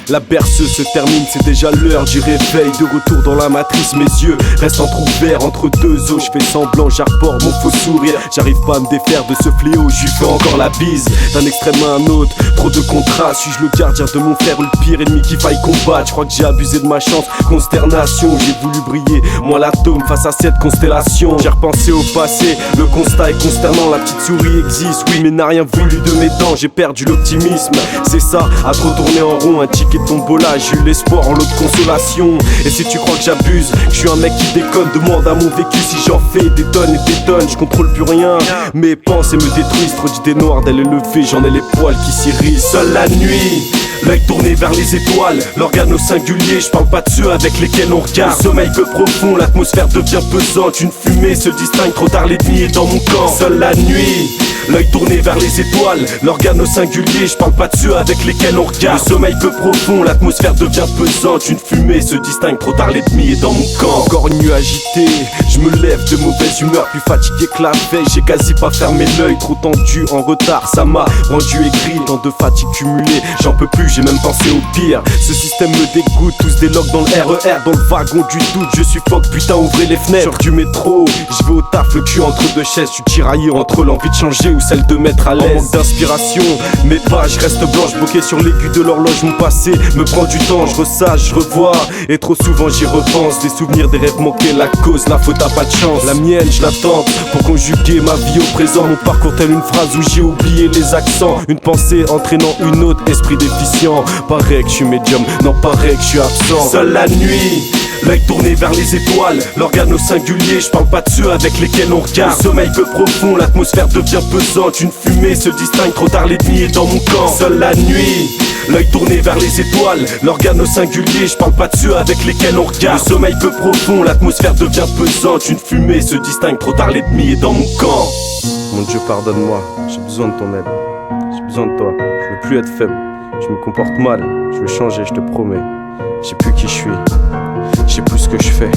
La berceuse se termine, c'est déjà l'heure du réveil. De retour dans la matrice, mes yeux restent entrouverts entre deux os. Je fais semblant, j'arbore mon faux sourire. J'arrive pas à me défaire de ce fléau, j'y fais encore la bise. D'un extrême à un autre, trop de contrastes. Suis-je le gardien de mon frère ou le pire ennemi qu'il faille combattre? Je crois que j'ai abusé de ma chance, consternation. J'ai voulu briller, moi l'atome face à cette constellation. J'ai repensé au passé, le constat est consternant. La petite souris existe, oui, mais n'a rien voulu de mes dents. J'ai perdu l'optimisme, c'est ça, à trop tourner en rond. Un ticket de tombola, j'ai eu l'espoir en lot de consolation. Et si tu crois que j'abuse, que je suis un mec qui déconne, demande à mon vécu si j'en fais des tonnes et des tonnes. Je contrôle plus rien, mes pensées me détruisent. Trop d'idées noires, d'elle est levée, j'en ai les poils qui s'irrissent. Seule la nuit, l'œil tourné vers les étoiles, l'organe au singulier, je parle pas de ceux avec lesquels on regarde. Le sommeil peu profond, l'atmosphère devient pesante. Une fumée se distingue, trop tard l'ennemi est dans mon camp. Seule la nuit, l'œil tourné vers les étoiles, l'organe au singulier, je parle pas de ceux avec lesquels on regarde. Le sommeil peu profond, l'atmosphère devient pesante. Une fumée se distingue, trop tard l'ennemi est dans mon camp. Encore une nuit agitée, je me lève de mauvaise humeur, plus fatigué que la veille. J'ai quasi pas fermé l'œil, trop tendu, en retard, ça m'a rendu aigri. Tant de fatigue cumulée, j'en peux plus, j'ai même pensé au pire. Ce système me dégoûte, tous des logs dans le RER, dans le wagon du doute. Je suffoque, putain, ouvrez les fenêtres. Sur du métro, je vais au taf, le cul entre deux chaises. Je suis tiraillé entre l'envie de changer ou celle de mettre à l'aise. En manque d'inspiration, mes pages restent blanches, bloquées sur l'aiguille de l'horloge. Mon passé me prend du temps, je ressasse, je revois, et trop souvent j'y repense. Des souvenirs, des rêves manqués, la cause, la faute a pas de chance. La mienne, je l'attends pour conjuguer ma vie au présent. Mon parcours tel une phrase où j'ai oublié les accents. Une pensée entraînant une autre, esprit déficient. Paraît que je suis médium, non paraît que je suis absent. Seule la nuit, l'œil tourné vers les étoiles, l'organe au singulier, je parle pas de ceux avec lesquels on regarde. Le sommeil peu profond, l'atmosphère devient pesante. Une fumée se distingue, trop tard l'ennemi est dans mon camp. Seule la nuit, l'œil tourné vers les étoiles, l'organe au singulier, je parle pas de ceux avec lesquels on regarde. Le sommeil peu profond, l'atmosphère devient pesante. Une fumée se distingue, trop tard l'ennemi est dans mon camp. Mon Dieu, pardonne-moi, j'ai besoin de ton aide. J'ai besoin de toi, je veux plus être faible. Je me comporte mal, je veux changer, je te promets. Je sais plus qui je suis, je sais plus ce que je fais.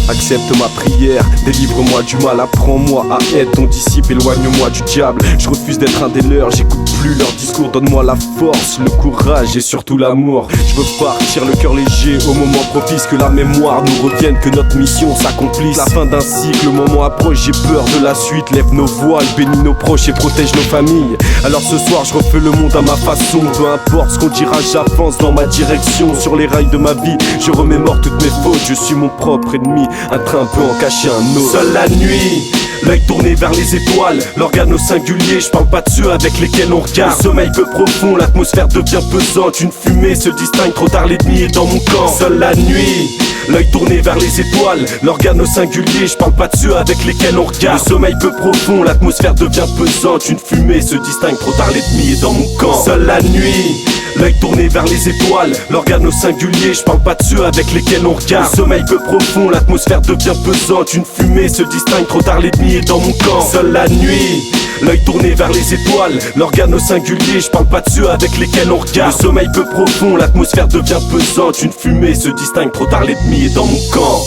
Accepte ma prière, délivre-moi du mal, apprends-moi à être ton disciple, éloigne-moi du diable. Je refuse d'être un des leurs, j'écoute plus leur discours. Donne-moi la force, le courage et surtout l'amour. Je veux partir le cœur léger au moment propice, que la mémoire nous revienne, que notre mission s'accomplisse. La fin d'un cycle, le moment approche, j'ai peur de la suite. Lève nos voiles, bénis nos proches et protège nos familles. Alors ce soir je refais le monde à ma façon. Peu importe ce qu'on dira, j'avance dans ma direction. Sur les rails de ma vie, je remémore toutes mes fautes. Je suis mon propre ennemi, un train peut en cacher un autre. Seule la nuit, l'œil tourné vers les étoiles, l'organe au singulier, je parle pas de ceux avec lesquels on regarde. Le sommeil peu profond, l'atmosphère devient pesante. Une fumée se distingue, trop tard l'ennemi est dans mon camp. Seule la nuit, l'œil tourné vers les étoiles, l'organe au singulier, je parle pas de ceux avec lesquels on regarde. Le sommeil peu profond, l'atmosphère devient pesante. Une fumée se distingue, trop tard l'ennemi est dans mon camp. Seule la nuit, l'œil tourné vers les étoiles, l'organe au singulier, je parle pas de ceux avec lesquels on regarde. Le sommeil peu profond, l'atmosphère devient pesante. Une fumée se distingue, trop tard l'ennemi est dans mon camp. Seule la nuit, l'œil tourné vers les étoiles, l'organe au singulier, je parle pas de ceux avec lesquels on regarde. Le sommeil peu profond, l'atmosphère devient pesante. Une fumée se distingue, trop tard l'ennemi est dans mon camp.